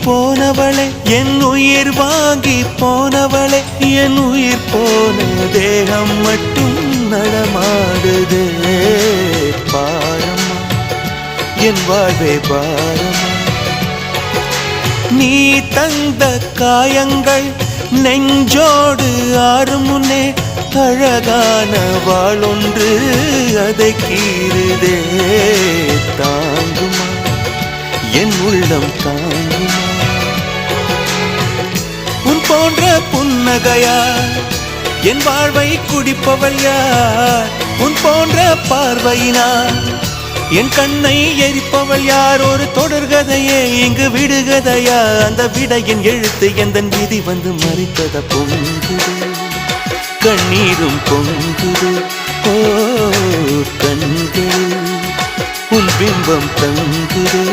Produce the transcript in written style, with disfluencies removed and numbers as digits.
போனவளே என் உயிர் வாங்கி போனவளே என் உயிர் போன தேகம் மட்டும் நடமாடுதே பாரம்மா என் வாழ்வே பாரம்மா நீ தந்த காயங்கள் நெஞ்சோடு ஆறும் முன்னே அழகான வாளொன்று அதை கீறுதே தாங்குமா என் உள்ளம் தாங்குமா உன் போன்ற புன்னகையார் என் வாழ்வை குடிப்பவள் யார் உன் போன்ற பார்வையினார் என் கண்ணை எரிப்பவள் யார் ஒரு தொடர்கதையே இங்கு விடுகதையா அந்த விடையின் எழுத்து எந்தன் விதி வந்து மறித்தத பொங்குது கண்ணீரும் பொங்குது ஓ கண்கள் உன் பிம்பம் தங்குது